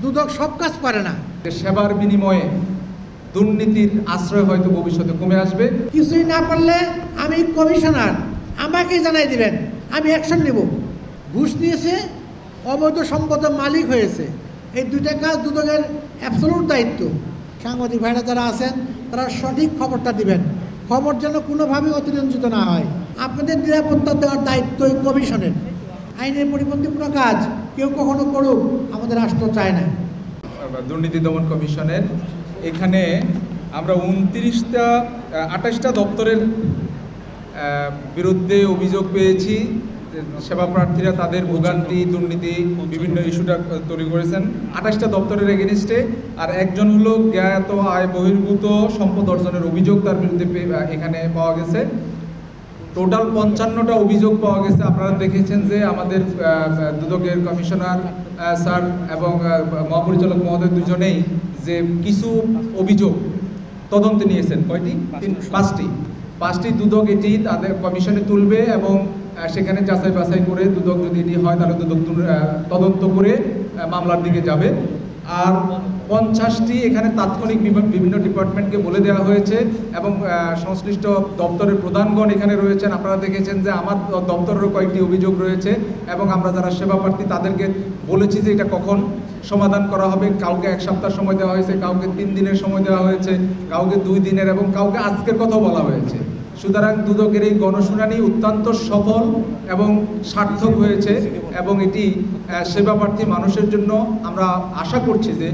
দুদক সব কাজ পারে না। সেবার বিনিময়ে দুর্নীতির আশ্রয় হয়তো ভবিষ্যতে কমে আসবে। কিছুই না পারলে আমি কমিশনার, আমাকে জানাই দিবেন, আমি অ্যাকশন নেব। ঘুষ নিয়েছে, অবৈধ সম্পদের মালিক হয়েছে, এই দুইটা কাজ দুদকের অ্যাবসলিউট দায়িত্ব। সাংবাদিক ভাইরা যারা আছেন তারা সঠিক খবরটা দিবেন, খবর যেন কোনোভাবেই অতিরঞ্জিত না হয়। আপনাদের নিরাপত্তা দেওয়ার দায়িত্ব এই কমিশনের। আইনের পরিপন্থী কোনো কাজ কেউ কখনো করুক আমাদের রাষ্ট্র চায় না। দুর্নীতি দমন কমিশনের এখানে আমরা 28টা দপ্তরের বিরুদ্ধে অভিযোগ পেয়েছি। সেবা প্রার্থীরা তাদের ভোগান্তি, দুর্নীতি, বিভিন্ন ইস্যুটা তৈরি করেছেন 28টা দপ্তরের এগেনিস্টে। আর একজন হলো জ্ঞাত আয় বহির্ভূত সম্পদ অর্জনের অভিযোগ তার বিরুদ্ধে এখানে পাওয়া গেছে। টোটাল 55টা অভিযোগ পাওয়া গেছে। আপনারা দেখেছেন যে আমাদের দুদকের কমিশনার স্যার এবং মহাপরিচালক মহোদয় দুজনেই যে কিছু অভিযোগ তদন্তে নিয়েছেন। কয়টি? 5টি দুদক এটি তাদের কমিশনে তুলবে এবং সেখানে যাচাই বাছাই করে দুদক যদি এটি হয় তাহলে দুদক তদন্ত করে মামলার দিকে যাবে। আর 50টি এখানে তাৎক্ষণিক বিভিন্ন ডিপার্টমেন্টকে বলে দেওয়া হয়েছে এবং সংশ্লিষ্ট দপ্তরের প্রধানগণ এখানে রয়েছেন। আপনারা দেখেছেন যে আমার দপ্তরেরও কয়েকটি অভিযোগ রয়েছে এবং আমরা যারা সেবা প্রার্থী তাদেরকে বলেছি যে এটা কখন সমাধান করা হবে। কাউকে 1 সপ্তাহ সময় দেওয়া হয়েছে, কাউকে 3 দিনের সময় দেওয়া হয়েছে, কাউকে 2 দিনের এবং কাউকে আজকের কথাও বলা হয়েছে। সুতরাং দুদকের এই গণশুনানি অত্যন্ত সফল এবং সার্থক হয়েছে এবং এটি সেবা প্রার্থী মানুষের জন্য আমরা আশা করছি যে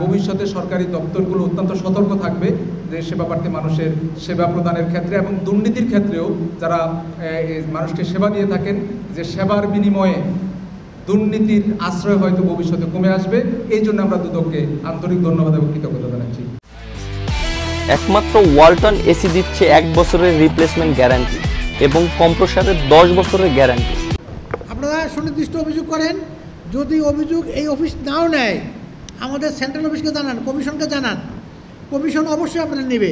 ভবিষ্যতে সরকারি দপ্তরগুলো অত্যন্ত সতর্ক থাকবে যে সেবা প্রার্থী মানুষের সেবা প্রদানের ক্ষেত্রে এবং দুর্নীতির ক্ষেত্রেও যারা মানুষকে সেবা দিয়ে থাকেন যে সেবার বিনিময়ে দুর্নীতির আশ্রয় হয়তো ভবিষ্যতে কমে আসবে। এই জন্য আমরা দুদককে আন্তরিক ধন্যবাদ এবং কৃতজ্ঞতা জানাচ্ছি। একমাত্র ওয়ালটন এসি দিচ্ছে 1 বছরের রিপ্লেসমেন্ট গ্যারান্টি এবং কম্প্রেসারের 10 বছরের গ্যারান্টি। আপনারা সুনির্দিষ্ট অভিযোগ করেন, যদি অভিযোগ এই অফিস নাও নেয় আমাদের সেন্ট্রাল অফিসকে জানান, কমিশনকে জানান, কমিশন অবশ্যই আপনারা নেবে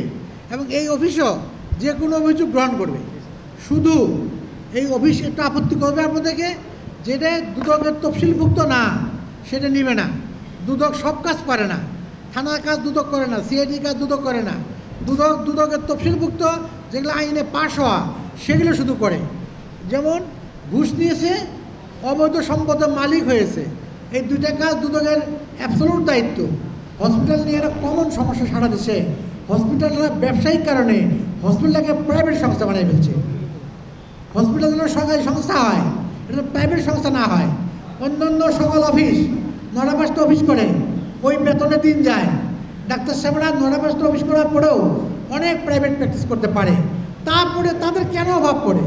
এবং এই অফিসও যে কোনো অভিযোগ গ্রহণ করবে। শুধু এই অফিস একটু আপত্তি করবে আপনাদেরকে, যেটা দুদকের তফসিলভুক্ত না সেটা নেবে না। দুদক সব কাজ পারে না, থানার কাজ দুদক করে না, সিআইডি কাজ দুদক করে না। দুদকের তফসিলভুক্ত যেগুলো আইনে পাশ হওয়া সেগুলো শুধু করে। যেমন ঘুষ নিয়েছে, অবৈধ সম্পদের মালিক হয়েছে, এই দুইটা কাজ দুদকের অ্যাবসলিউট দায়িত্ব। হসপিটাল নিয়ে একটা কমন সমস্যা সারা দেশে। হসপিটালরা ব্যবসায়িক কারণে হসপিটালটাকে প্রাইভেট সংস্থা বানিয়ে ফেলছে। হসপিটাল যেন সরকারি সংস্থা হয়, এটা প্রাইভেট সংস্থা না হয়। অন্যান্য সকল অফিস 9টা 5টা অফিস করে, ওই বেতনে দিন যায়। ডাক্তার সাহেবরা 9টা 5টা অফিস করার পরেও অনেক প্রাইভেট প্র্যাকটিস করতে পারে। তারপরে তাদের কেন অভাব পড়ে?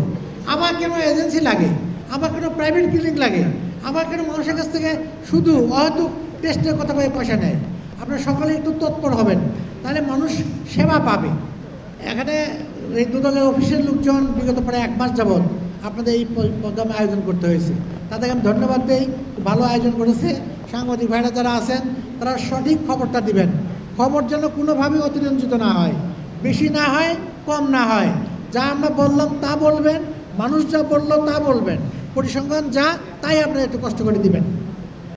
আবার কেন এজেন্সি লাগে? আবার কেন প্রাইভেট ক্লিনিক লাগে? আবার কেন মানুষের কাছ থেকে শুধু হয়তো টেস্টের কথা বলে পয়সা নেয়? আপনারা সকালে একটু তৎপর হবেন, তাহলে মানুষ সেবা পাবে। এখানে এই দুদকের অফিসের লোকজন বিগত প্রায় 1 মাস যাবৎ আপনাদের এই প্রোগ্রামে আয়োজন করতে হয়েছে, তাদেরকে আমি ধন্যবাদ দিই। ভালো আয়োজন করেছে। সাংবাদিক ভাইরা যারা আছেন তারা সঠিক খবরটা দিবেন, খবর যেন কোনোভাবেই অতিরঞ্জিত না হয়, বেশি না হয়, কম না হয়। যা আমরা বললাম তা বলবেন, মানুষ যা বললো তা বলবেন, পরিসংখ্যান যা তাই আপনারা একটু কষ্ট করে দিবেন।